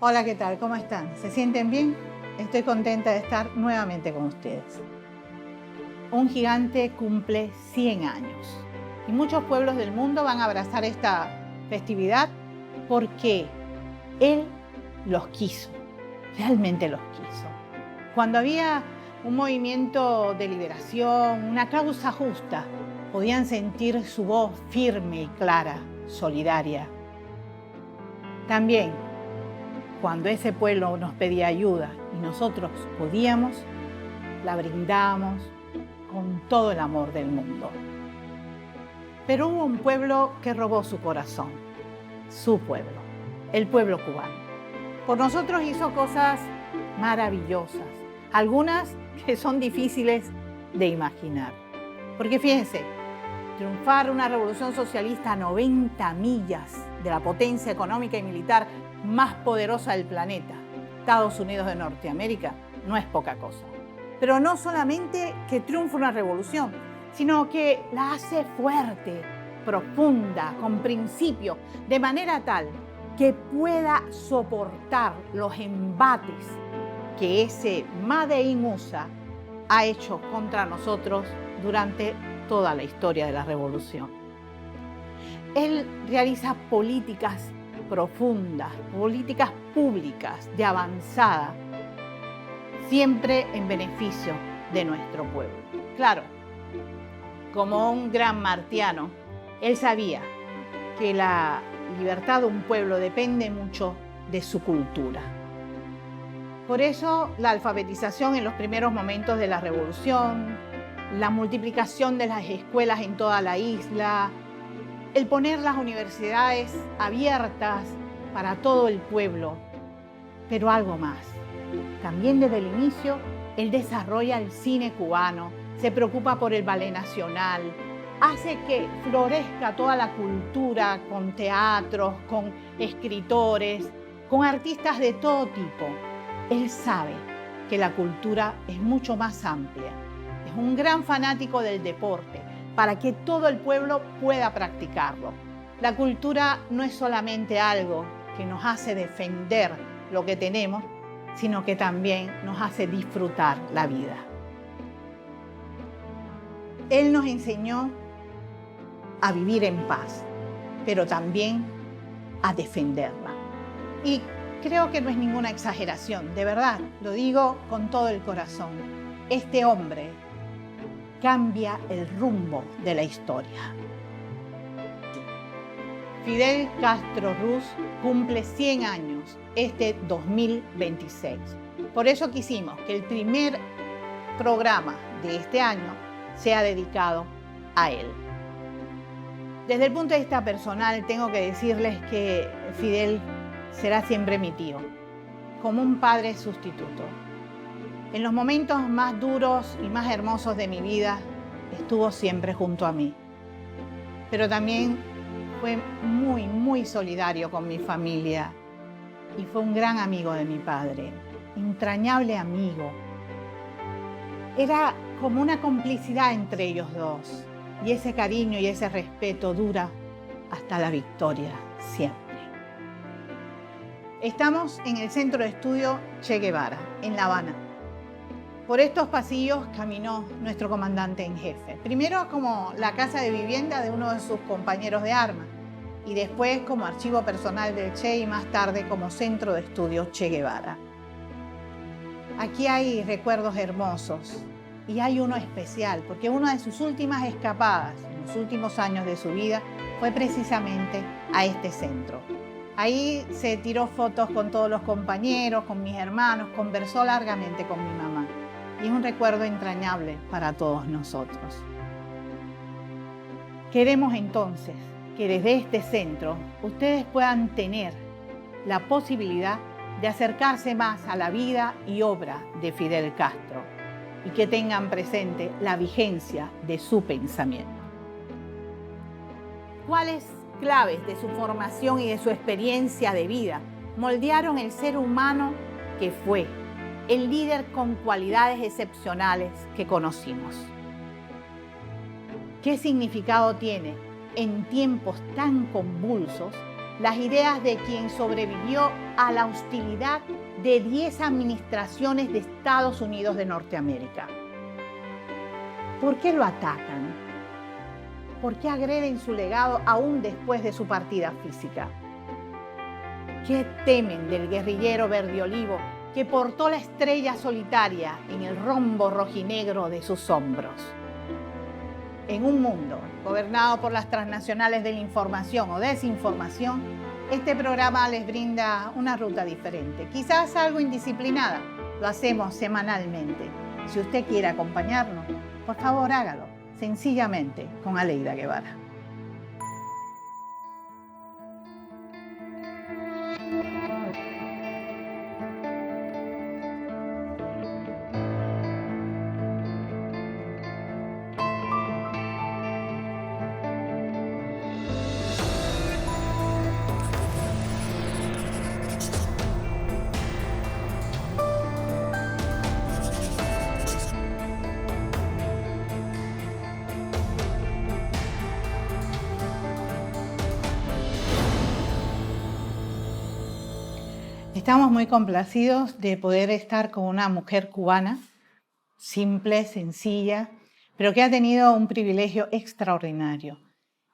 Hola, ¿qué tal? ¿Cómo están? ¿Se sienten bien? Estoy contenta de estar nuevamente con ustedes. Un gigante cumple 100 años y muchos pueblos del mundo van a abrazar esta festividad porque él los quiso, realmente los quiso. Cuando había un movimiento de liberación, una causa justa, podían sentir su voz firme y clara, solidaria. También, cuando ese pueblo nos pedía ayuda y nosotros podíamos, la brindamos con todo el amor del mundo. Pero hubo un pueblo que robó su corazón, su pueblo, el pueblo cubano. Por nosotros hizo cosas maravillosas, algunas que son difíciles de imaginar. Porque fíjense, triunfar una revolución socialista a 90 millas de la potencia económica y militar más poderosa del planeta, Estados Unidos de Norteamérica, no es poca cosa. Pero no solamente que triunfa una revolución, sino que la hace fuerte, profunda, con principios, de manera tal que pueda soportar los embates que ese Made in USA ha hecho contra nosotros durante toda la historia de la revolución. Él realiza políticas profundas, políticas públicas de avanzada, siempre en beneficio de nuestro pueblo. Claro, como un gran martiano, él sabía que la libertad de un pueblo depende mucho de su cultura. Por eso, la alfabetización en los primeros momentos de la revolución, la multiplicación de las escuelas en toda la isla, el poner las universidades abiertas para todo el pueblo, pero algo más. También desde el inicio, él desarrolla el cine cubano, se preocupa por el ballet nacional, hace que florezca toda la cultura con teatros, con escritores, con artistas de todo tipo. Él sabe que la cultura es mucho más amplia. Es un gran fanático del deporte, para que todo el pueblo pueda practicarlo. La cultura no es solamente algo que nos hace defender lo que tenemos, sino que también nos hace disfrutar la vida. Él nos enseñó a vivir en paz, pero también a defenderla. Y creo que no es ninguna exageración, de verdad, lo digo con todo el corazón. Este hombre cambia el rumbo de la historia. Fidel Castro Ruz cumple 100 años este 2026. Por eso quisimos que el primer programa de este año sea dedicado a él. Desde el punto de vista personal, tengo que decirles que Fidel será siempre mi tío, como un padre sustituto. En los momentos más duros y más hermosos de mi vida, estuvo siempre junto a mí. Pero también fue muy solidario con mi familia y fue un gran amigo de mi padre, entrañable amigo. Era como una complicidad entre ellos dos y ese cariño y ese respeto dura hasta la victoria, siempre. Estamos en el Centro de Estudio Che Guevara, en La Habana. Por estos pasillos caminó nuestro comandante en jefe. Primero como la casa de vivienda de uno de sus compañeros de armas y después como archivo personal del Che y más tarde como Centro de Estudios Che Guevara. Aquí hay recuerdos hermosos y hay uno especial porque una de sus últimas escapadas en los últimos años de su vida fue precisamente a este centro. Ahí se tiró fotos con todos los compañeros, con mis hermanos, conversó largamente con mi mamá. Y es un recuerdo entrañable para todos nosotros. Queremos entonces que desde este centro ustedes puedan tener la posibilidad de acercarse más a la vida y obra de Fidel Castro y que tengan presente la vigencia de su pensamiento. ¿Cuáles claves de su formación y de su experiencia de vida moldearon el ser humano que fue el líder con cualidades excepcionales que conocimos? ¿Qué significado tiene en tiempos tan convulsos las ideas de quien sobrevivió a la hostilidad de 10 administraciones de Estados Unidos de Norteamérica. ¿Por qué lo atacan? ¿Por qué agreden su legado aún después de su partida física? ¿Qué temen del guerrillero verdeolivo que portó la estrella solitaria en el rombo rojinegro de sus hombros? En un mundo gobernado por las transnacionales de la información o desinformación, este programa les brinda una ruta diferente, quizás algo indisciplinada. Lo hacemos semanalmente. Si usted quiere acompañarnos, por favor hágalo, sencillamente con Aleida Guevara. Estamos muy complacidos de poder estar con una mujer cubana, simple, sencilla, pero que ha tenido un privilegio extraordinario.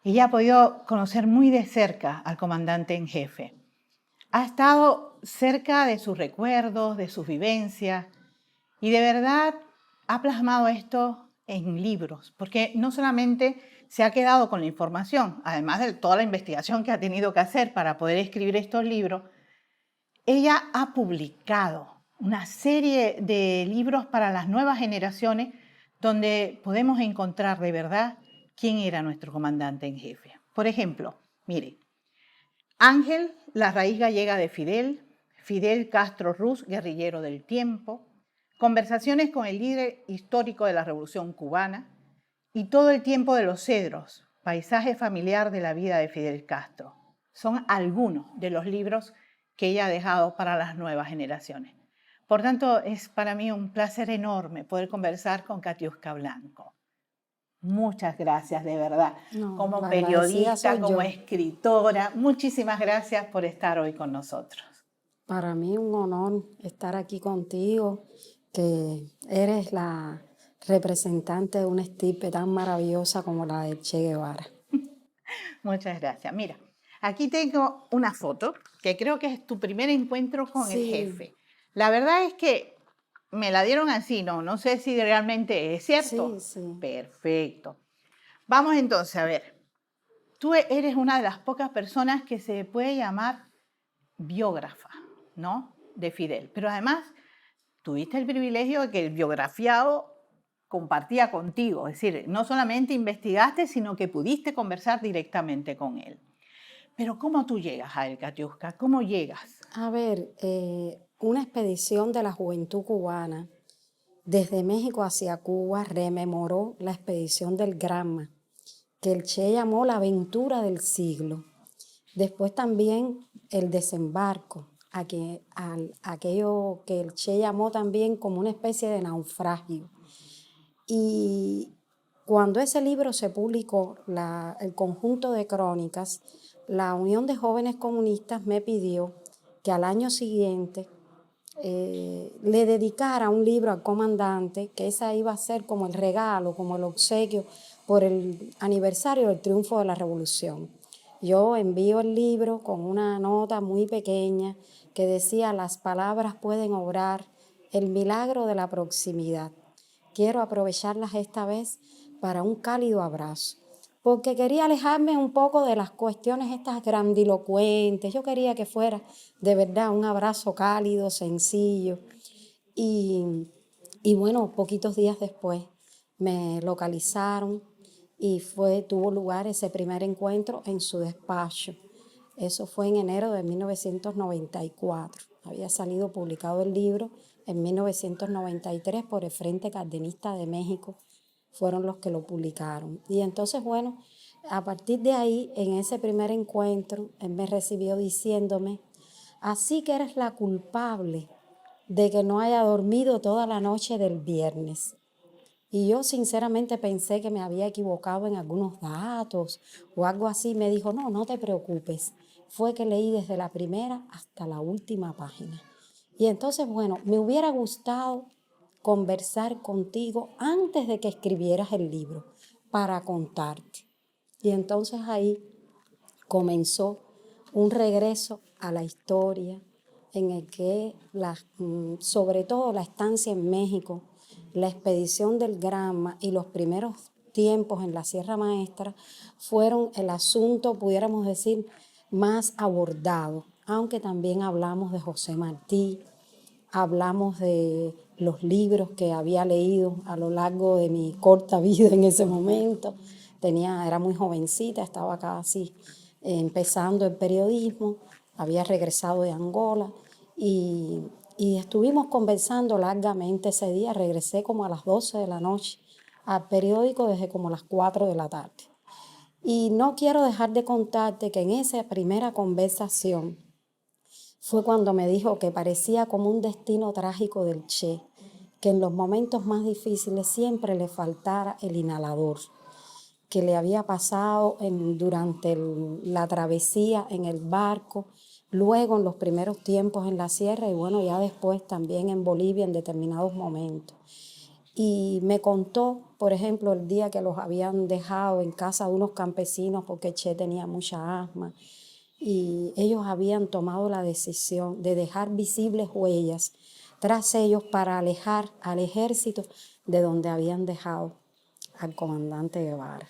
Ella ha podido conocer muy de cerca al comandante en jefe. Ha estado cerca de sus recuerdos, de sus vivencias, y de verdad ha plasmado esto en libros, porque no solamente se ha quedado con la información, además de toda la investigación que ha tenido que hacer para poder escribir estos libros, ella ha publicado una serie de libros para las nuevas generaciones donde podemos encontrar de verdad quién era nuestro comandante en jefe. Por ejemplo, mire, Ángel, la raíz gallega de Fidel, Fidel Castro Ruz, guerrillero del tiempo, conversaciones con el líder histórico de la Revolución Cubana y todo el tiempo de los cedros, paisaje familiar de la vida de Fidel Castro. Son algunos de los libros que ella ha dejado para las nuevas generaciones. Por tanto, es para mí un placer enorme poder conversar con Katiuska Blanco. Muchas gracias, de verdad. Como periodista, como escritora, muchísimas gracias por estar hoy con nosotros. Para mí un honor estar aquí contigo, que eres la representante de una estirpe tan maravillosa como la de Che Guevara. Muchas gracias. Mira, aquí tengo una foto que creo que es tu primer encuentro con el jefe. La verdad es que me la dieron así, no sé si realmente es cierto. Sí. Perfecto. Vamos entonces a ver. Tú eres una de las pocas personas que se puede llamar biógrafa, ¿no? De Fidel. Pero además tuviste el privilegio de que el biografiado compartía contigo. Es decir, no solamente investigaste, sino que pudiste conversar directamente con él. Pero ¿cómo tú llegas a él, Katiuska? ¿Cómo llegas? A ver, una expedición de la juventud cubana desde México hacia Cuba rememoró la expedición del Granma, que el Che llamó la aventura del siglo. Después también el desembarco, aquello que el Che llamó también como una especie de naufragio. Y cuando ese libro se publicó, el conjunto de crónicas, la Unión de Jóvenes Comunistas me pidió que al año siguiente le dedicara un libro al comandante, que esa iba a ser como el regalo, como el obsequio por el aniversario del triunfo de la revolución. Yo envío el libro con una nota muy pequeña que decía: las palabras pueden obrar el milagro de la proximidad. Quiero aprovecharlas esta vez para un cálido abrazo, porque quería alejarme un poco de las cuestiones estas grandilocuentes. Yo quería que fuera de verdad un abrazo cálido, sencillo. Y bueno, poquitos días después me localizaron y tuvo lugar ese primer encuentro en su despacho. Eso fue en enero de 1994. Había salido publicado el libro en 1993 por el Frente Cardenista de México. Fueron los que lo publicaron. Y entonces, bueno, a partir de ahí, en ese primer encuentro, él me recibió diciéndome: así que eres la culpable de que no haya dormido toda la noche del viernes. Y yo sinceramente pensé que me había equivocado en algunos datos o algo así. Me dijo: no te preocupes, fue que leí desde la primera hasta la última página. Y entonces, bueno, me hubiera gustado conversar contigo antes de que escribieras el libro para contarte. Y entonces ahí comenzó un regreso a la historia en el que, sobre todo la estancia en México, la expedición del Granma y los primeros tiempos en la Sierra Maestra fueron el asunto, pudiéramos decir, más abordado, aunque también hablamos de José Martí, hablamos de los libros que había leído a lo largo de mi corta vida en ese momento. Era muy jovencita, estaba casi empezando el periodismo, había regresado de Angola y estuvimos conversando largamente ese día. Regresé como a las 12 de la noche al periódico desde como las 4 de la tarde. Y no quiero dejar de contarte que en esa primera conversación fue cuando me dijo que parecía como un destino trágico del Che, que en los momentos más difíciles siempre le faltara el inhalador, que le había pasado durante la travesía en el barco, luego en los primeros tiempos en la sierra y bueno, ya después también en Bolivia en determinados momentos. Y me contó, por ejemplo, el día que los habían dejado en casa de unos campesinos porque Che tenía mucha asma y ellos habían tomado la decisión de dejar visibles huellas tras ellos para alejar al ejército de donde habían dejado al comandante Guevara.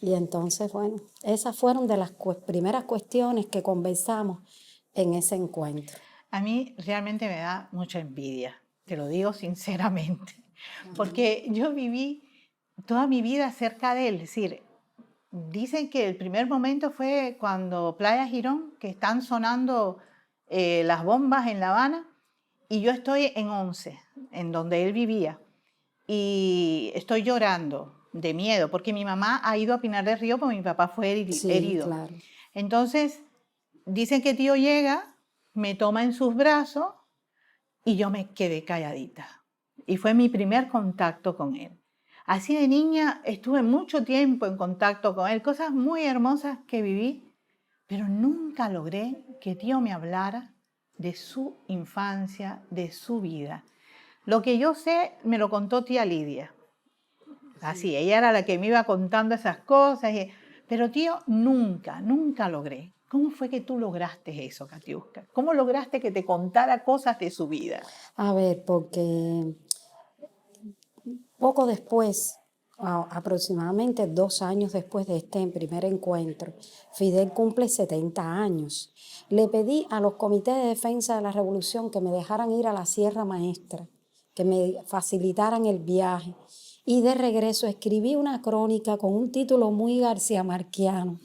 Y entonces, bueno, esas fueron de las primeras cuestiones que conversamos en ese encuentro. A mí realmente me da mucha envidia, te lo digo sinceramente, porque yo viví toda mi vida cerca de él. Es decir, dicen que el primer momento fue cuando Playa Girón, que están sonando las bombas en La Habana, y yo estoy en Once, en donde él vivía, y estoy llorando de miedo, porque mi mamá ha ido a Pinar del Río porque mi papá fue herido. Claro. Entonces, dicen que tío llega, me toma en sus brazos y yo me quedé calladita. Y fue mi primer contacto con él. Así de niña estuve mucho tiempo en contacto con él, cosas muy hermosas que viví, pero nunca logré que tío me hablara de su infancia, de su vida. Lo que yo sé me lo contó tía Lidia. Así, ella era la que me iba contando esas cosas, pero tío nunca logré. ¿Cómo fue que tú lograste eso, Katiuska? ¿Cómo lograste que te contara cosas de su vida? A ver, porque poco después, aproximadamente 2 años después de este primer encuentro, Fidel cumple 70 años. Le pedí a los comités de defensa de la revolución que me dejaran ir a la Sierra Maestra, que me facilitaran el viaje. Y de regreso escribí una crónica con un título muy garciamarquiano,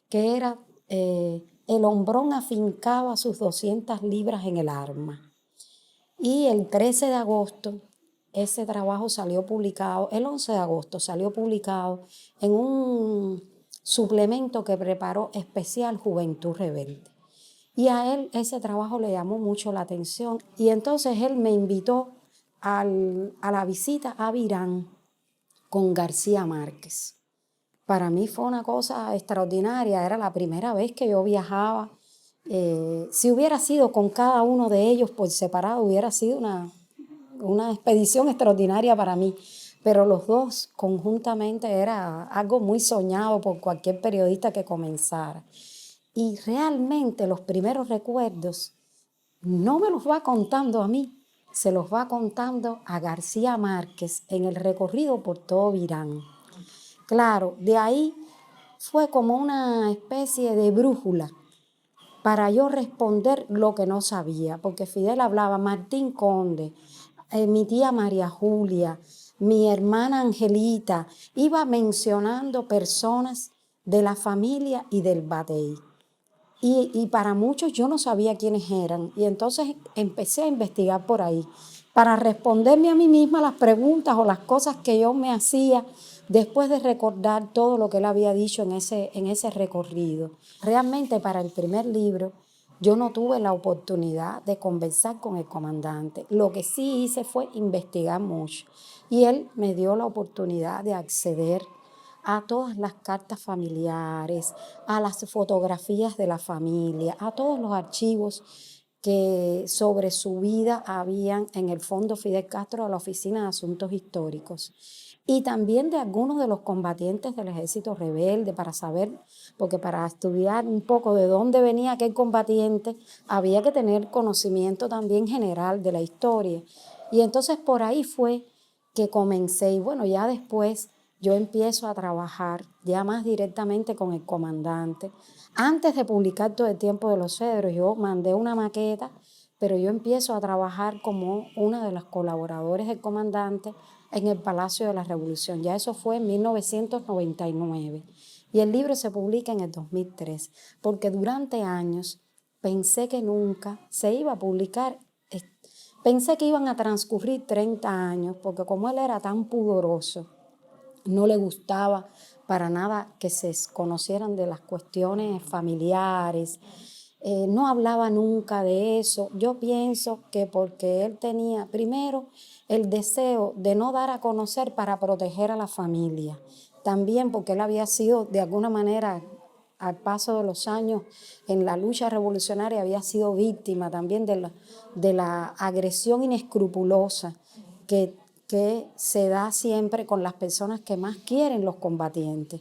que era El hombrón afincaba sus 200 libras en el arma. Y el 13 de agosto, ese trabajo salió publicado, el 11 de agosto salió publicado en un suplemento que preparó Especial Juventud Rebelde. Y a él ese trabajo le llamó mucho la atención y entonces él me invitó a la visita a Virán con García Márquez. Para mí fue una cosa extraordinaria, era la primera vez que yo viajaba. Si hubiera sido con cada uno de ellos por separado, hubiera sido una expedición extraordinaria para mí. Pero los dos conjuntamente era algo muy soñado por cualquier periodista que comenzara. Y realmente los primeros recuerdos no me los va contando a mí, se los va contando a García Márquez en el recorrido por todo Virán. Claro, de ahí fue como una especie de brújula para yo responder lo que no sabía, porque Fidel hablaba Martín Conde, mi tía María Julia, mi hermana Angelita, iba mencionando personas de la familia y del batey. Y para muchos yo no sabía quiénes eran, y entonces empecé a investigar por ahí, para responderme a mí misma las preguntas o las cosas que yo me hacía después de recordar todo lo que él había dicho en ese recorrido. Realmente para el primer libro yo no tuve la oportunidad de conversar con el comandante. Lo que sí hice fue investigar mucho y él me dio la oportunidad de acceder a todas las cartas familiares, a las fotografías de la familia, a todos los archivos que sobre su vida habían en el Fondo Fidel Castro de la Oficina de Asuntos Históricos. Y también de algunos de los combatientes del ejército rebelde, para saber, porque para estudiar un poco de dónde venía aquel combatiente, había que tener conocimiento también general de la historia. Y entonces por ahí fue que comencé, y bueno, ya después yo empiezo a trabajar ya más directamente con el comandante. Antes de publicar Todo el tiempo de los cedros, yo mandé una maqueta, pero yo empiezo a trabajar como una de las colaboradores del comandante en el Palacio de la Revolución. Ya eso fue en 1999. Y el libro se publica en el 2003, porque durante años pensé que nunca se iba a publicar. Pensé que iban a transcurrir 30 años, porque como él era tan pudoroso, no le gustaba para nada que se conocieran de las cuestiones familiares, no hablaba nunca de eso. Yo pienso que porque él tenía primero el deseo de no dar a conocer para proteger a la familia, también porque él había sido de alguna manera al paso de los años en la lucha revolucionaria, había sido víctima también de la agresión inescrupulosa que se da siempre con las personas que más quieren los combatientes.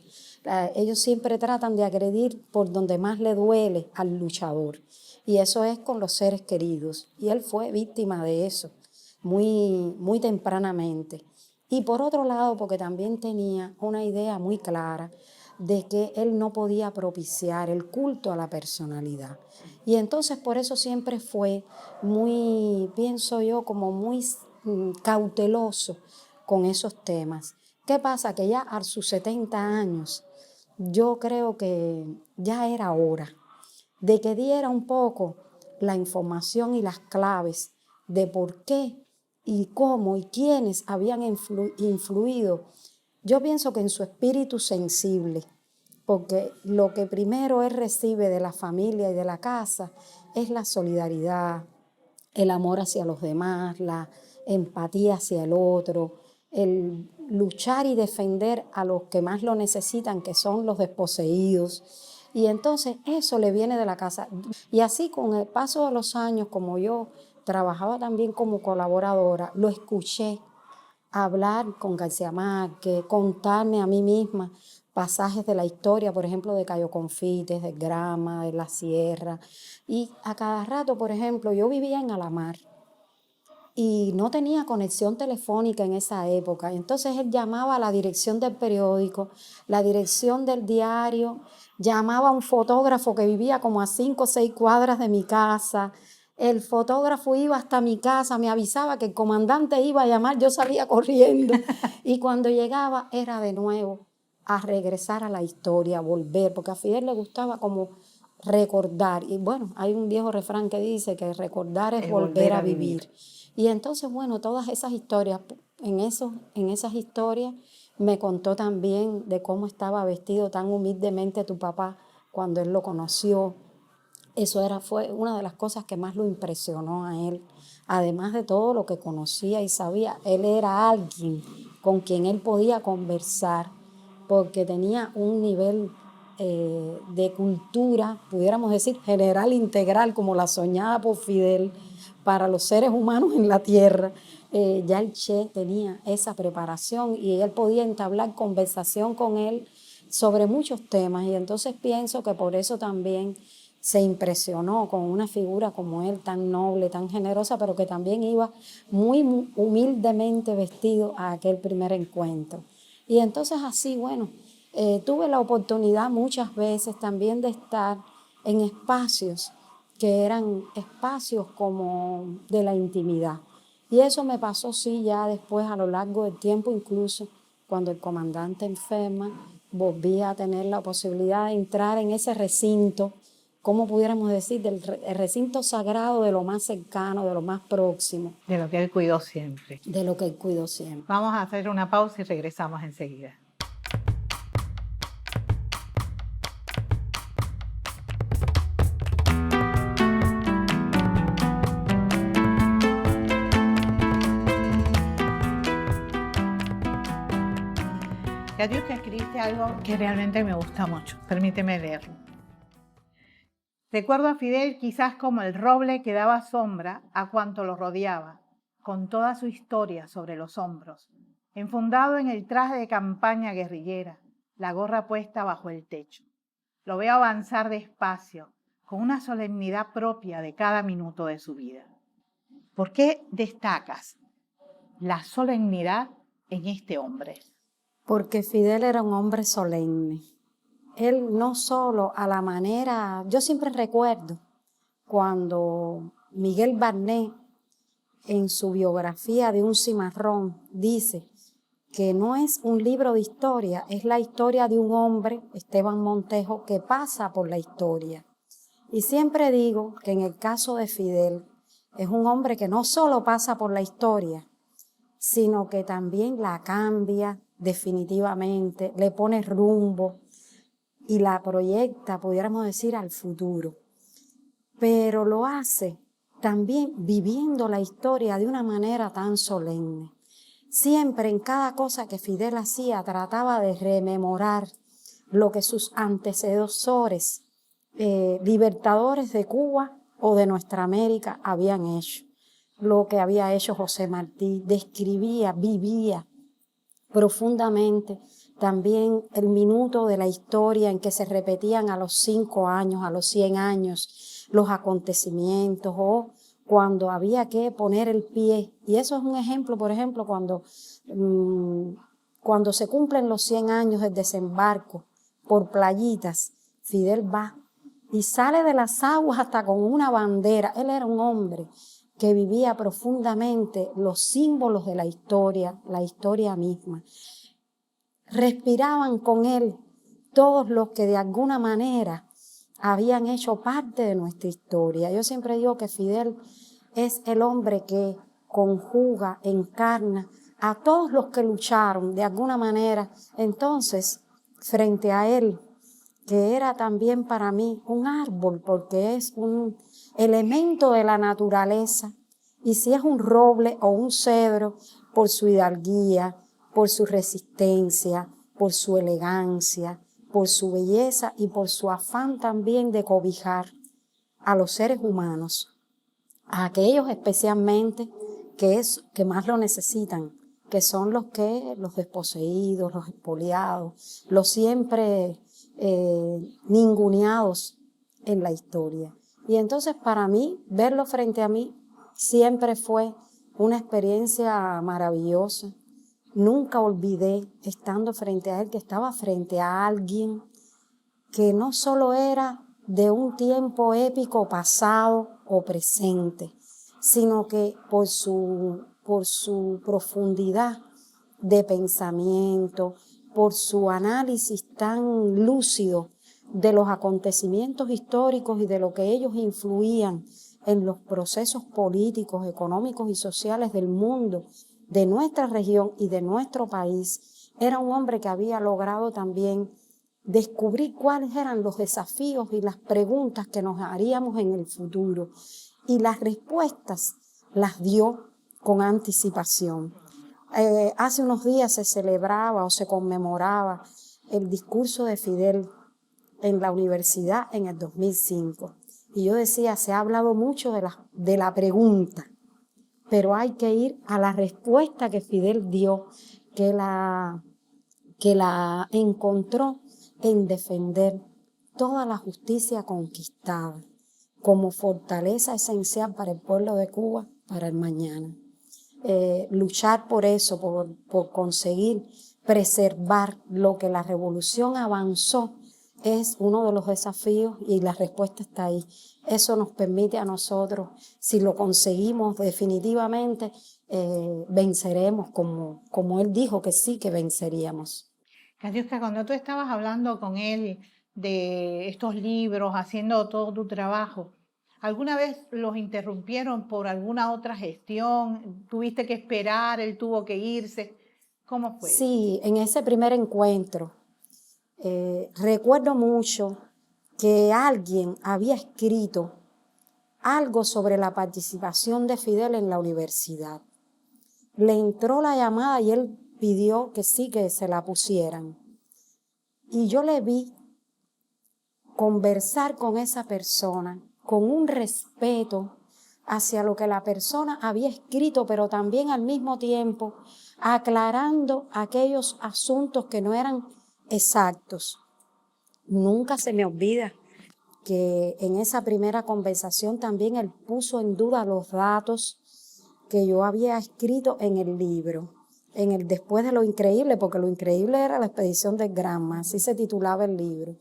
Ellos siempre tratan de agredir por donde más le duele al luchador, y eso es con los seres queridos, y él fue víctima de eso muy, muy tempranamente. Y por otro lado, porque también tenía una idea muy clara de que él no podía propiciar el culto a la personalidad. Y entonces por eso siempre fue muy, pienso yo, como muy cauteloso con esos temas. ¿Qué pasa? Que ya a sus 70 años, yo creo que ya era hora de que diera un poco la información y las claves de por qué y cómo y quiénes habían influido. Yo pienso que en su espíritu sensible, porque lo que primero él recibe de la familia y de la casa es la solidaridad, el amor hacia los demás, la empatía hacia el otro, el luchar y defender a los que más lo necesitan, que son los desposeídos. Y entonces eso le viene de la casa. Y así con el paso de los años, como yo trabajaba también como colaboradora, lo escuché hablar con García Márquez, contarme a mí misma pasajes de la historia, por ejemplo, de Cayo Confites, de Grama, de la Sierra. Y a cada rato, por ejemplo, yo vivía en Alamar y no tenía conexión telefónica en esa época. Entonces él llamaba a la dirección del periódico, la dirección del diario, llamaba a un fotógrafo que vivía como a 5 o 6 cuadras de mi casa. El fotógrafo iba hasta mi casa, me avisaba que el comandante iba a llamar, yo salía corriendo. Y cuando llegaba era de nuevo a regresar a la historia, a volver, porque a Fidel le gustaba como recordar. Y bueno, hay un viejo refrán que dice que recordar es volver a vivir. Y entonces, bueno, todas esas historias, en esas historias me contó también de cómo estaba vestido tan humildemente tu papá cuando él lo conoció. Eso fue una de las cosas que más lo impresionó a él. Además de todo lo que conocía y sabía, él era alguien con quien él podía conversar porque tenía un nivel de cultura, pudiéramos decir, general, integral, como la soñada por Fidel, para los seres humanos en la tierra. Ya el Che tenía esa preparación y él podía entablar conversación con él sobre muchos temas, y entonces pienso que por eso también se impresionó con una figura como él, tan noble, tan generosa, pero que también iba muy humildemente vestido a aquel primer encuentro. Y entonces así, bueno, tuve la oportunidad muchas veces también de estar en espacios que eran espacios como de la intimidad. Y eso me pasó, sí, ya después a lo largo del tiempo, incluso cuando el comandante enferma, volví a tener la posibilidad de entrar en ese recinto, ¿cómo pudiéramos decir? Del recinto sagrado, de lo más cercano, de lo más próximo. De lo que él cuidó siempre. De lo que él cuidó siempre. Vamos a hacer una pausa y regresamos enseguida. Katiuska, escribiste algo que realmente me gusta mucho. Permíteme leerlo. Recuerdo a Fidel quizás como el roble que daba sombra a cuanto lo rodeaba, con toda su historia sobre los hombros, enfundado en el traje de campaña guerrillera, la gorra puesta bajo el techo. Lo veo avanzar despacio, con una solemnidad propia de cada minuto de su vida. ¿Por qué destacas la solemnidad en este hombre? Porque Fidel era un hombre solemne. Él no solo a la manera, yo siempre recuerdo cuando Miguel Barnet en su biografía de un cimarrón dice que no es un libro de historia, es la historia de un hombre, Esteban Montejo, que pasa por la historia. Y siempre digo que en el caso de Fidel es un hombre que no solo pasa por la historia, sino que también la cambia definitivamente, le pone rumbo y la proyecta, pudiéramos decir, al futuro. Pero lo hace también viviendo la historia de una manera tan solemne. Siempre en cada cosa que Fidel hacía trataba de rememorar lo que sus antecesores, libertadores de Cuba o de nuestra América habían hecho. Lo que había hecho José Martí, describía, vivía profundamente también el minuto de la historia en que se repetían a los 5 años, a los 100 años, los acontecimientos o cuando había que poner el pie. Y eso es un ejemplo, por ejemplo, cuando se cumplen los 100 años del desembarco por Playitas, Fidel va y sale de las aguas hasta con una bandera. Él era un hombre que vivía profundamente los símbolos de la historia misma. Respiraban con él todos los que de alguna manera habían hecho parte de nuestra historia. Yo siempre digo que Fidel es el hombre que conjuga, encarna a todos los que lucharon de alguna manera. Entonces, frente a él, que era también para mí un árbol, porque es un elemento de la naturaleza, y si es un roble o un cedro, por su hidalguía, por su resistencia, por su elegancia, por su belleza y por su afán también de cobijar a los seres humanos, a aquellos especialmente que más lo necesitan, que son los desposeídos, los expoliados, los siempre ninguneados en la historia. Y entonces para mí, verlo frente a mí siempre fue una experiencia maravillosa. Nunca olvidé, estando frente a él, que estaba frente a alguien que no solo era de un tiempo épico pasado o presente, sino que por su profundidad de pensamiento, por su análisis tan lúcido de los acontecimientos históricos y de lo que ellos influían en los procesos políticos, económicos y sociales del mundo, de nuestra región y de nuestro país. Era un hombre que había logrado también descubrir cuáles eran los desafíos y las preguntas que nos haríamos en el futuro. Y las respuestas las dio con anticipación. Hace unos días se celebraba o se conmemoraba el discurso de Fidel en la universidad en el 2005. Y yo decía, se ha hablado mucho de la pregunta, pero hay que ir a la respuesta que Fidel dio, que la encontró en defender toda la justicia conquistada como fortaleza esencial para el pueblo de Cuba, para el mañana. Luchar por eso, por conseguir preservar lo que la revolución avanzó, es uno de los desafíos y la respuesta está ahí. Eso nos permite a nosotros, si lo conseguimos definitivamente, venceremos como él dijo que sí que venceríamos. Katiuska, cuando tú estabas hablando con él de estos libros, haciendo todo tu trabajo, ¿alguna vez los interrumpieron por alguna otra gestión? ¿Tuviste que esperar? ¿Él tuvo que irse? ¿Cómo fue? Sí, en ese primer encuentro, recuerdo mucho que alguien había escrito algo sobre la participación de Fidel en la universidad. Le entró la llamada y él pidió que sí, que se la pusieran. Y yo le vi conversar con esa persona con un respeto hacia lo que la persona había escrito, pero también al mismo tiempo aclarando aquellos asuntos que no eran exactos. Nunca se me olvida que en esa primera conversación también él puso en duda los datos que yo había escrito en el libro, en el Después de lo Increíble, porque lo increíble era la expedición de Granma, así se titulaba el libro.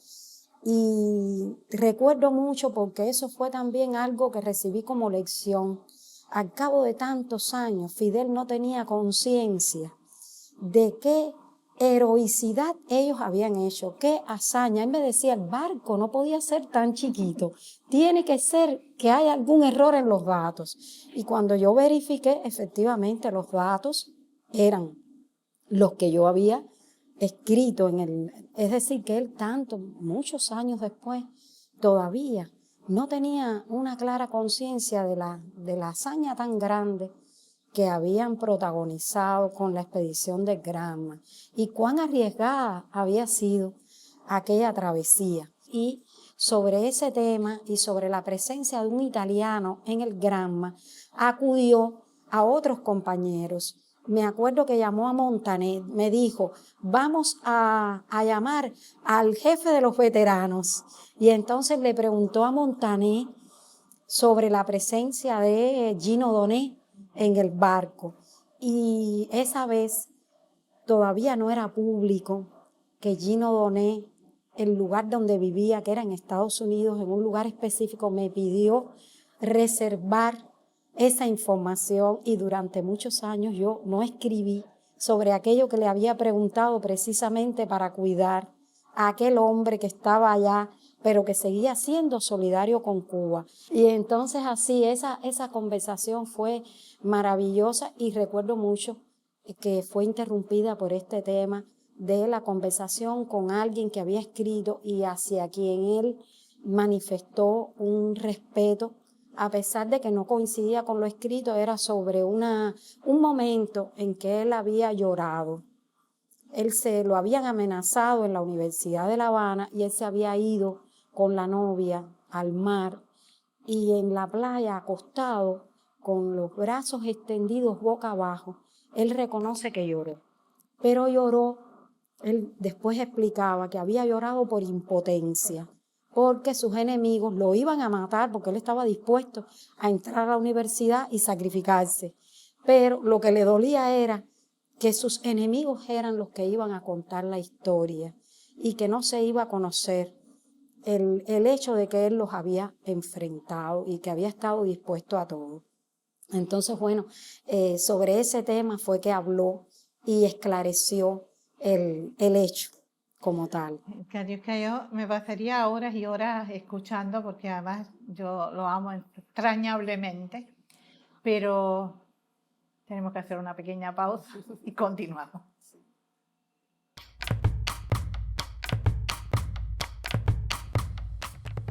Y recuerdo mucho porque eso fue también algo que recibí como lección. Al cabo de tantos años, Fidel no tenía conciencia de qué heroicidad ellos habían hecho, qué hazaña. Él me decía, el barco no podía ser tan chiquito, tiene que ser que hay algún error en los datos. Y cuando yo verifiqué, efectivamente los datos eran los que yo había escrito en el... Es decir, que él muchos años después, todavía no tenía una clara conciencia de la hazaña tan grande que habían protagonizado con la expedición de Granma y cuán arriesgada había sido aquella travesía. Y sobre ese tema y sobre la presencia de un italiano en el Granma, acudió a otros compañeros. Me acuerdo que llamó a Montané, me dijo, vamos a llamar al jefe de los veteranos. Y entonces le preguntó a Montané sobre la presencia de Gino Doné en el barco. Y esa vez todavía no era público que Gino Doné, el lugar donde vivía, que era en Estados Unidos, en un lugar específico, me pidió reservar esa información y durante muchos años yo no escribí sobre aquello que le había preguntado precisamente para cuidar a aquel hombre que estaba allá, pero que seguía siendo solidario con Cuba. Y entonces así esa conversación fue maravillosa y recuerdo mucho que fue interrumpida por este tema de la conversación con alguien que había escrito y hacia quien él manifestó un respeto, a pesar de que no coincidía con lo escrito, era sobre un momento en que él había llorado. Él se lo habían amenazado en la Universidad de La Habana y él se había ido con la novia al mar y en la playa acostado con los brazos extendidos boca abajo, él reconoce que lloró, pero lloró, él después explicaba que había llorado por impotencia, porque sus enemigos lo iban a matar porque él estaba dispuesto a entrar a la universidad y sacrificarse, pero lo que le dolía era que sus enemigos eran los que iban a contar la historia y que no se iba a conocer el hecho de que él los había enfrentado y que había estado dispuesto a todo. Entonces, bueno, sobre ese tema fue que habló y esclareció el hecho como tal. Que yo me pasaría horas y horas escuchando porque además yo lo amo entrañablemente, pero tenemos que hacer una pequeña pausa y continuamos.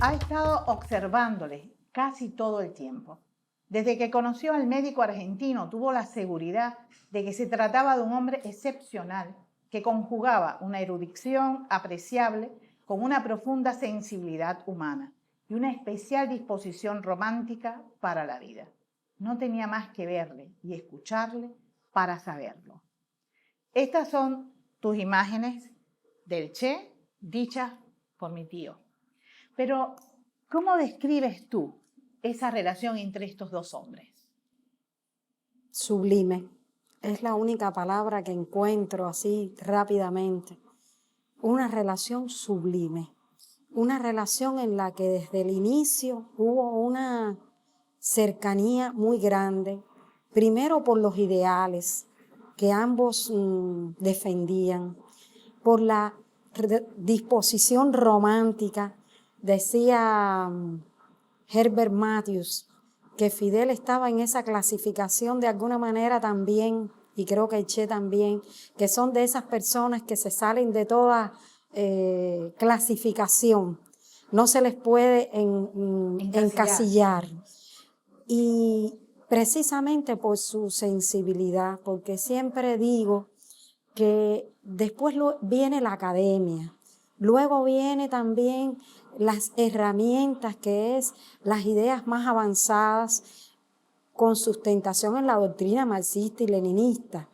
Ha estado observándole casi todo el tiempo. Desde que conoció al médico argentino, tuvo la seguridad de que se trataba de un hombre excepcional, que conjugaba una erudición apreciable con una profunda sensibilidad humana y una especial disposición romántica para la vida. No tenía más que verle y escucharle para saberlo. Estas son tus imágenes del Che, dichas por mi tío. Pero, ¿cómo describes tú esa relación entre estos dos hombres? Sublime. Es la única palabra que encuentro así rápidamente. Una relación sublime. Una relación en la que desde el inicio hubo una cercanía muy grande, primero por los ideales que ambos defendían, por la disposición romántica. Decía Herbert Matthews que Fidel estaba en esa clasificación de alguna manera también, y creo que el Che también, que son de esas personas que se salen de toda clasificación, no se les puede encasillar. Y precisamente por su sensibilidad, porque siempre digo que después viene la academia, luego viene también las herramientas, que es las ideas más avanzadas con sustentación en la doctrina marxista y leninista.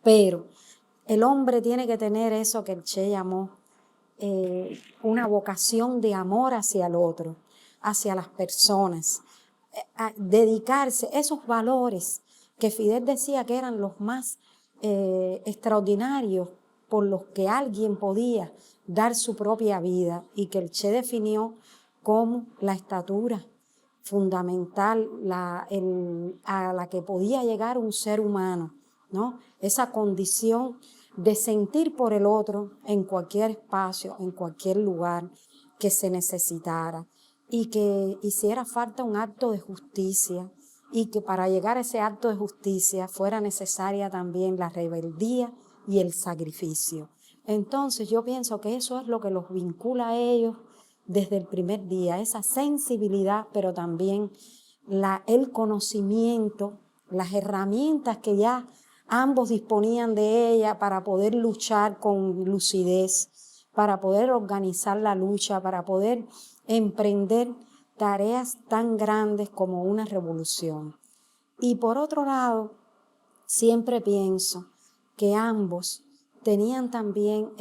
Pero el hombre tiene que tener eso que el Che llamó una vocación de amor hacia el otro, hacia las personas, a dedicarse esos valores que Fidel decía que eran los más extraordinarios por los que alguien podía dar su propia vida y que el Che definió como la estatura fundamental a la que podía llegar un ser humano, ¿no? Esa condición de sentir por el otro en cualquier espacio, en cualquier lugar que se necesitara y que hiciera falta un acto de justicia y que para llegar a ese acto de justicia fuera necesaria también la rebeldía y el sacrificio. Entonces yo pienso que eso es lo que los vincula a ellos desde el primer día, esa sensibilidad, pero también el conocimiento, las herramientas que ya ambos disponían de ella para poder luchar con lucidez, para poder organizar la lucha, para poder emprender tareas tan grandes como una revolución. Y por otro lado, siempre pienso que ambos tenían también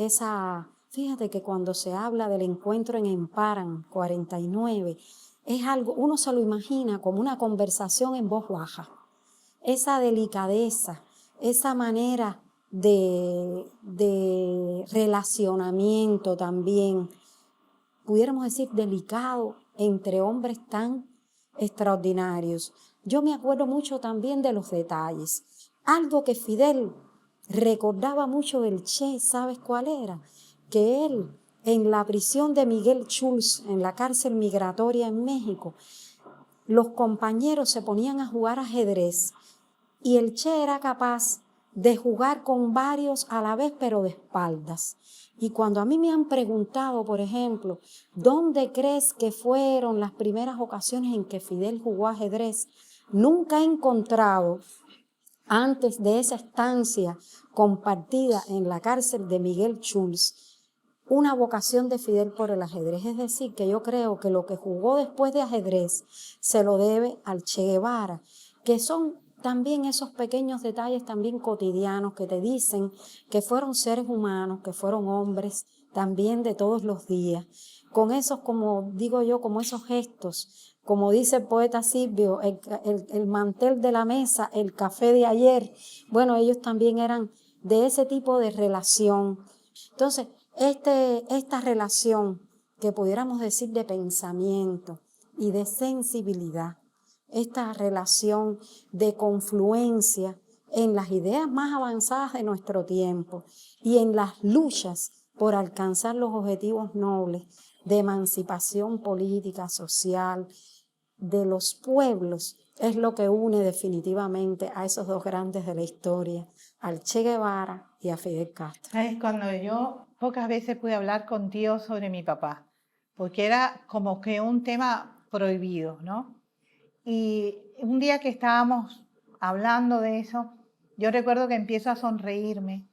fíjate que cuando se habla del encuentro en Emparan 49, es algo, uno se lo imagina como una conversación en voz baja. Esa delicadeza, esa manera de relacionamiento también, pudiéramos decir delicado, entre hombres tan extraordinarios. Yo me acuerdo mucho también de los detalles. Algo que Fidel recordaba mucho del Che, ¿sabes cuál era? Que él, en la prisión de Miguel Schulz, en la cárcel migratoria en México, los compañeros se ponían a jugar ajedrez y el Che era capaz de jugar con varios a la vez, pero de espaldas. Y cuando a mí me han preguntado, por ejemplo, ¿dónde crees que fueron las primeras ocasiones en que Fidel jugó ajedrez? Nunca he encontrado, antes de esa estancia compartida en la cárcel de Miguel Schulz, una vocación de Fidel por el ajedrez. Es decir, que yo creo que lo que jugó después de ajedrez se lo debe al Che Guevara, que son también esos pequeños detalles también cotidianos que te dicen que fueron seres humanos, que fueron hombres también de todos los días, con esos, como digo yo, como esos gestos, como dice el poeta Silvio, el mantel de la mesa, el café de ayer. Bueno, ellos también eran de ese tipo de relación. Entonces, esta relación que pudiéramos decir de pensamiento y de sensibilidad, esta relación de confluencia en las ideas más avanzadas de nuestro tiempo y en las luchas por alcanzar los objetivos nobles de emancipación política, social, de los pueblos, es lo que une definitivamente a esos dos grandes de la historia, al Che Guevara y a Fidel Castro. ¿Sabes? Cuando yo pocas veces pude hablar contigo sobre mi papá, porque era como que un tema prohibido, ¿no? Y un día que estábamos hablando de eso, yo recuerdo que empiezo a sonreírme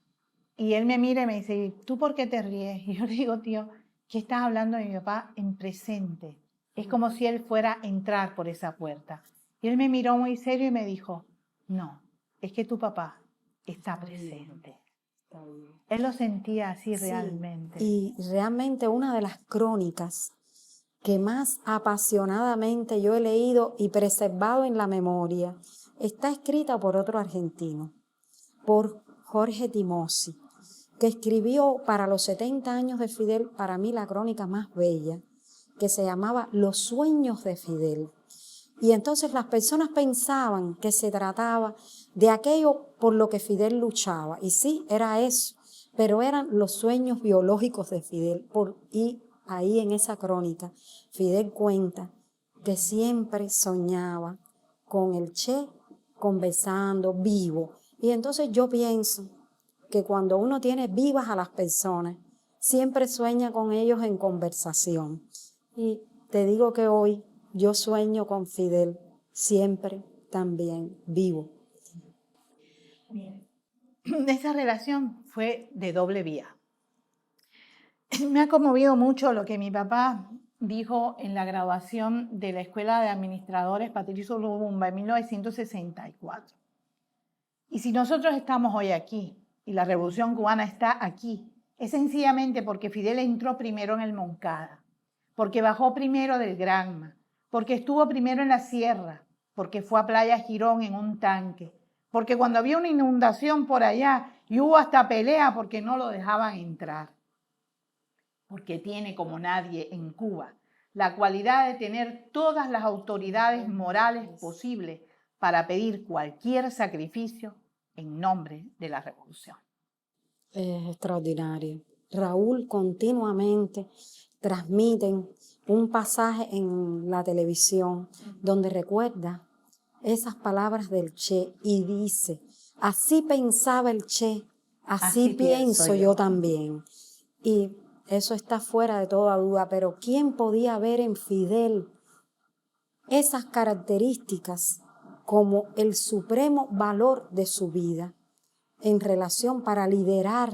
y él me mira y me dice, ¿tú por qué te ríes? Y yo le digo, tío, que estás hablando de mi papá en presente. Es como si él fuera a entrar por esa puerta. Y él me miró muy serio y me dijo, no, es que tu papá está presente. Él lo sentía así realmente. Y realmente una de las crónicas que más apasionadamente yo he leído y preservado en la memoria está escrita por otro argentino, por Jorge Timossi, que escribió para los 70 años de Fidel, para mí la crónica más bella, que se llamaba Los sueños de Fidel. Y entonces las personas pensaban que se trataba de aquello por lo que Fidel luchaba. Y sí, era eso, pero eran los sueños biológicos de Fidel. Y ahí en esa crónica, Fidel cuenta que siempre soñaba con el Che conversando, vivo. Y entonces yo pienso que cuando uno tiene vivas a las personas, siempre sueña con ellos en conversación. Y te digo que hoy yo sueño con Fidel, siempre también vivo. Bien. esa relación fue de doble vía. Me ha conmovido mucho lo que mi papá dijo en la graduación de la Escuela de Administradores Patricio Lumumba en 1964. Y si nosotros estamos hoy aquí y la Revolución Cubana está aquí, es sencillamente porque Fidel entró primero en el Moncada, porque bajó primero del Granma, porque estuvo primero en la sierra, porque fue a Playa Girón en un tanque, porque cuando había una inundación por allá y hubo hasta pelea porque no lo dejaban entrar, porque tiene como nadie en Cuba la cualidad de tener todas las autoridades morales posibles para pedir cualquier sacrificio en nombre de la revolución. Es extraordinario. Raúl, continuamente transmiten un pasaje en la televisión donde recuerda esas palabras del Che y dice, así pensaba el Che, así pienso yo también. Y eso está fuera de toda duda, pero ¿quién podía ver en Fidel esas características como el supremo valor de su vida en relación para liderar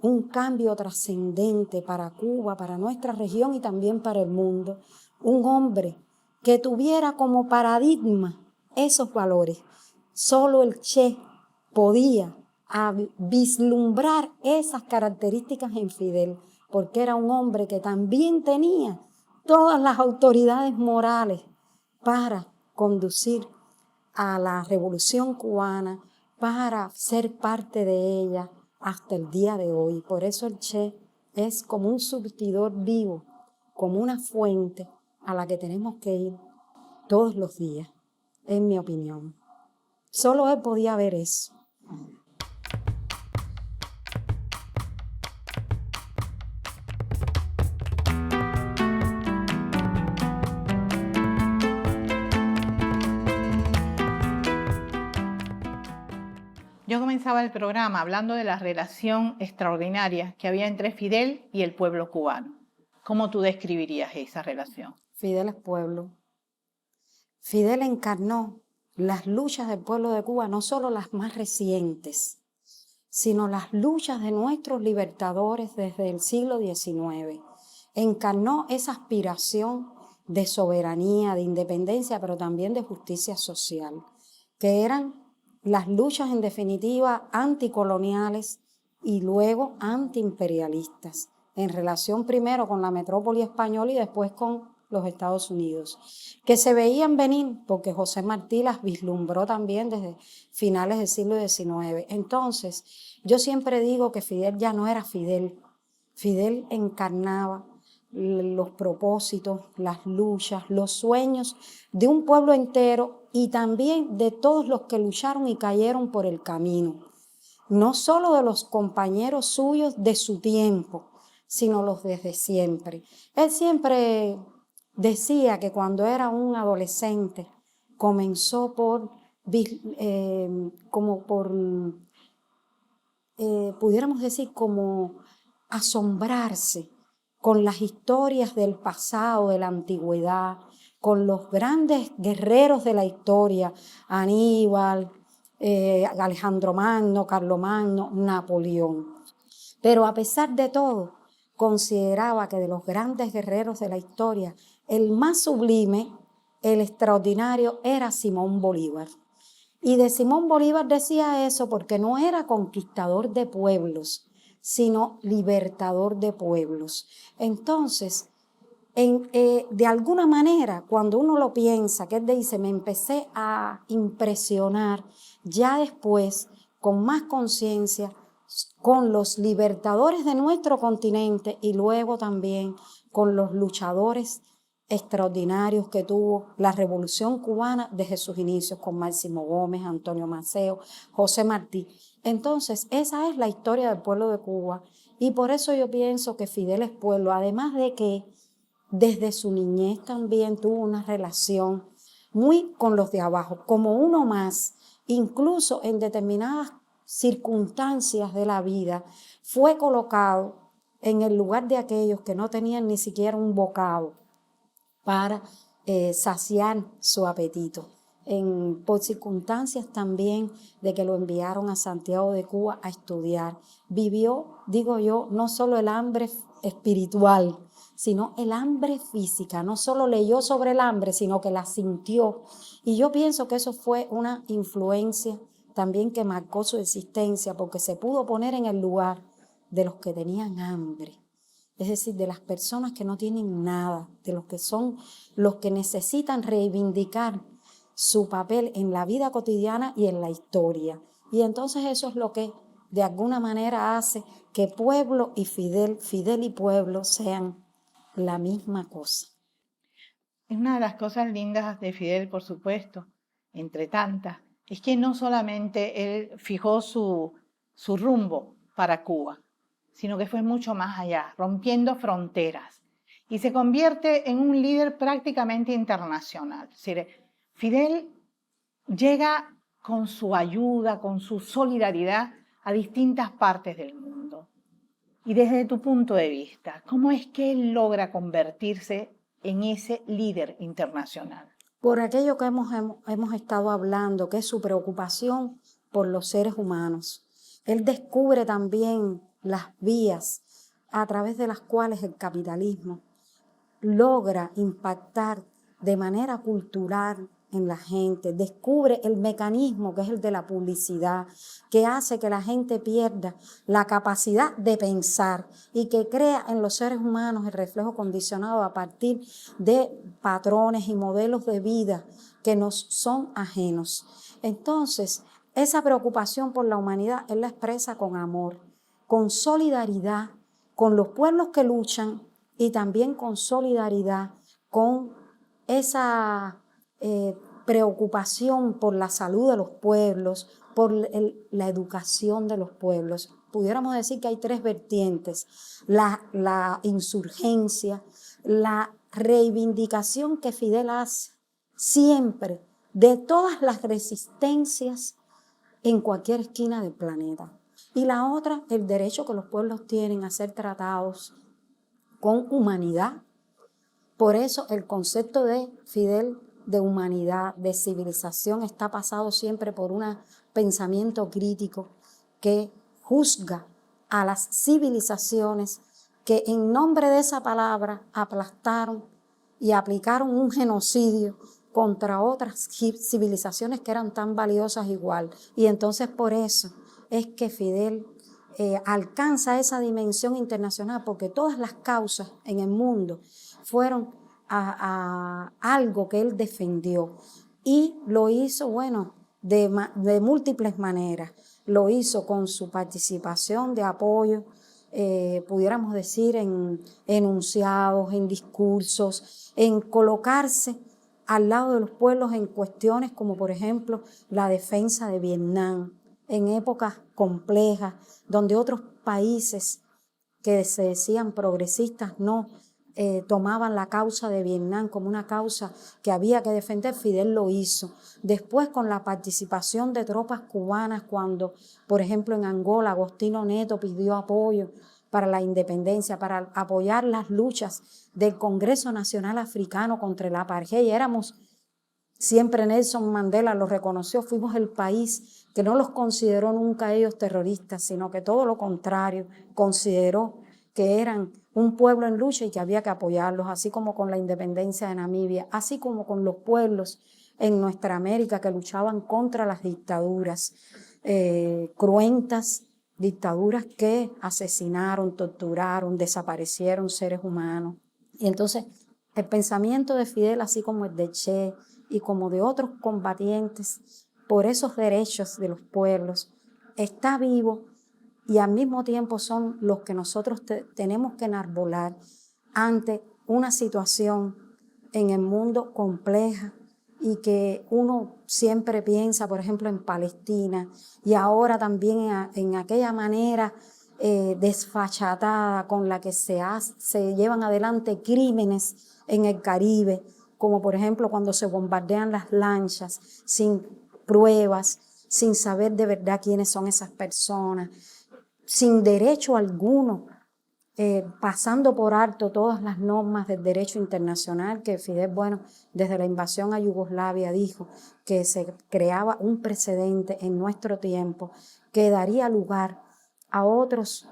un cambio trascendente para Cuba, para nuestra región y también para el mundo? Un hombre que tuviera como paradigma esos valores. Solo el Che podía vislumbrar esas características en Fidel, porque era un hombre que también tenía todas las autoridades morales para conducir a la Revolución Cubana, para ser parte de ella hasta el día de hoy. Por eso el Che es como un surtidor vivo, como una fuente a la que tenemos que ir todos los días, en mi opinión. Solo él podía ver eso. Yo comenzaba el programa hablando de la relación extraordinaria que había entre Fidel y el pueblo cubano. ¿Cómo tú describirías esa relación? Fidel es pueblo. Fidel encarnó las luchas del pueblo de Cuba, no solo las más recientes, sino las luchas de nuestros libertadores desde el siglo XIX. Encarnó esa aspiración de soberanía, de independencia, pero también de justicia social, que eran las luchas en definitiva anticoloniales y luego antiimperialistas, en relación primero con la metrópoli española y después con los Estados Unidos, que se veían venir porque José Martí las vislumbró también desde finales del siglo XIX. Entonces, yo siempre digo que Fidel ya no era Fidel. Fidel encarnaba los propósitos, las luchas, los sueños de un pueblo entero y también de todos los que lucharon y cayeron por el camino. No solo de los compañeros suyos de su tiempo, sino los desde siempre. Él siempre decía que cuando era un adolescente comenzó pudiéramos decir, como asombrarse con las historias del pasado, de la antigüedad, con los grandes guerreros de la historia, Aníbal, Alejandro Magno, Carlomagno, Napoleón. Pero a pesar de todo, consideraba que de los grandes guerreros de la historia, el más sublime, el extraordinario, era Simón Bolívar. Y de Simón Bolívar decía eso porque no era conquistador de pueblos, sino libertador de pueblos. Entonces, de alguna manera, cuando uno lo piensa, que él dice, me empecé a impresionar ya después, con más conciencia, con los libertadores de nuestro continente y luego también con los luchadores extraordinarios que tuvo la Revolución Cubana desde sus inicios, con Máximo Gómez, Antonio Maceo, José Martí. Entonces, esa es la historia del pueblo de Cuba y por eso yo pienso que Fidel es pueblo, además de que desde su niñez también tuvo una relación muy con los de abajo, como uno más, incluso en determinadas circunstancias de la vida, fue colocado en el lugar de aquellos que no tenían ni siquiera un bocado para saciar su apetito. por circunstancias también de que lo enviaron a Santiago de Cuba a estudiar. Vivió, digo yo, no solo el hambre espiritual, sino el hambre física. No solo leyó sobre el hambre, sino que la sintió. Y yo pienso que eso fue una influencia también que marcó su existencia, porque se pudo poner en el lugar de los que tenían hambre. Es decir, de las personas que no tienen nada, de los que son los que necesitan reivindicar su papel en la vida cotidiana y en la historia. Y entonces eso es lo que de alguna manera hace que pueblo y Fidel, Fidel y pueblo sean la misma cosa. Es una de las cosas lindas de Fidel, por supuesto, entre tantas, es que no solamente él fijó su rumbo para Cuba, sino que fue mucho más allá, rompiendo fronteras, y se convierte en un líder prácticamente internacional. Es decir, Fidel llega con su ayuda, con su solidaridad a distintas partes del mundo. Y desde tu punto de vista, ¿cómo es que él logra convertirse en ese líder internacional? Por aquello que hemos estado hablando, que es su preocupación por los seres humanos. Él descubre también las vías a través de las cuales el capitalismo logra impactar de manera cultural en la gente, descubre el mecanismo que es el de la publicidad, que hace que la gente pierda la capacidad de pensar y que crea en los seres humanos el reflejo condicionado a partir de patrones y modelos de vida que nos son ajenos. Entonces, esa preocupación por la humanidad él la expresa con amor, con solidaridad, con los pueblos que luchan y también con solidaridad, con esa preocupación por la salud de los pueblos, por la educación de los pueblos. Pudiéramos decir que hay tres vertientes: la insurgencia, la reivindicación que Fidel hace siempre de todas las resistencias en cualquier esquina del planeta, y la otra, el derecho que los pueblos tienen a ser tratados con humanidad. Por eso el concepto de Fidel de humanidad, de civilización, está pasado siempre por un pensamiento crítico que juzga a las civilizaciones que en nombre de esa palabra aplastaron y aplicaron un genocidio contra otras civilizaciones que eran tan valiosas igual. Y entonces por eso es que Fidel alcanza esa dimensión internacional, porque todas las causas en el mundo fueron a algo que él defendió, y lo hizo, bueno, de múltiples maneras. Lo hizo con su participación de apoyo, pudiéramos decir, en enunciados, en discursos, en colocarse al lado de los pueblos en cuestiones como, por ejemplo, la defensa de Vietnam, en épocas complejas, donde otros países que se decían progresistas no tomaban la causa de Vietnam como una causa que había que defender. Fidel lo hizo. Después, con la participación de tropas cubanas, cuando, por ejemplo, en Angola, Agostinho Neto pidió apoyo para la independencia, para apoyar las luchas del Congreso Nacional Africano contra el apartheid. Éramos, siempre Nelson Mandela lo reconoció, fuimos el país que no los consideró nunca ellos terroristas, sino que todo lo contrario, consideró que eran un pueblo en lucha y que había que apoyarlos, así como con la independencia de Namibia, así como con los pueblos en nuestra América que luchaban contra las dictaduras, cruentas dictaduras que asesinaron, torturaron, desaparecieron seres humanos. Y entonces el pensamiento de Fidel, así como el de Che y como de otros combatientes por esos derechos de los pueblos, está vivo, y al mismo tiempo son los que nosotros tenemos que enarbolar ante una situación en el mundo compleja, y que uno siempre piensa, por ejemplo, en Palestina, y ahora también en aquella manera desfachatada con la que se llevan adelante crímenes en el Caribe, como por ejemplo cuando se bombardean las lanchas sin pruebas, sin saber de verdad quiénes son esas personas, sin derecho alguno pasando por alto todas las normas del derecho internacional, que Fidel, bueno, desde la invasión a Yugoslavia dijo que se creaba un precedente en nuestro tiempo que daría lugar a otras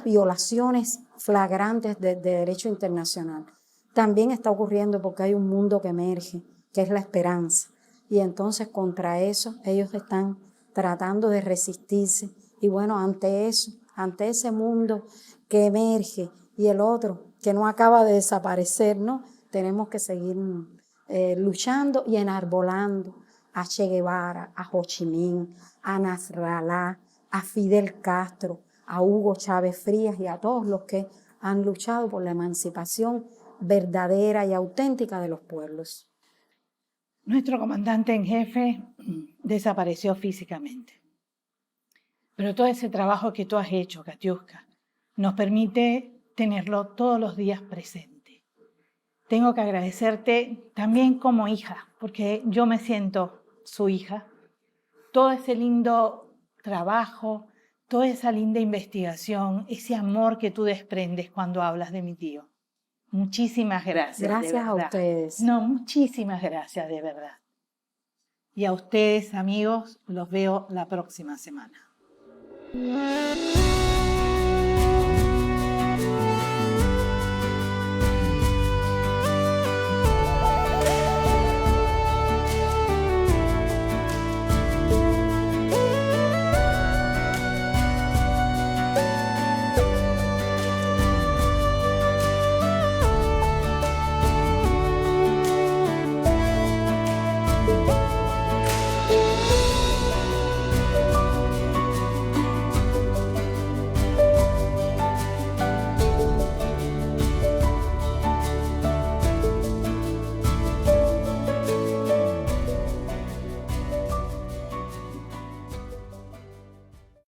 violaciones flagrantes de derecho internacional. También está ocurriendo porque hay un mundo que emerge, que es la esperanza. Y entonces contra eso ellos están tratando de resistirse. Y bueno, ante eso, ante ese mundo que emerge y el otro que no acaba de desaparecer, ¿no? Tenemos que seguir luchando y enarbolando a Che Guevara, a Ho Chi Minh, a Nasrallah, a Fidel Castro, a Hugo Chávez Frías y a todos los que han luchado por la emancipación verdadera y auténtica de los pueblos. Nuestro comandante en jefe desapareció físicamente. Pero todo ese trabajo que tú has hecho, Katiuska, nos permite tenerlo todos los días presente. Tengo que agradecerte también como hija, porque yo me siento su hija. Todo ese lindo trabajo, toda esa linda investigación, ese amor que tú desprendes cuando hablas de mi tío. Muchísimas gracias. Gracias a ustedes. No, muchísimas gracias, de verdad. Y a ustedes, amigos, los veo la próxima semana.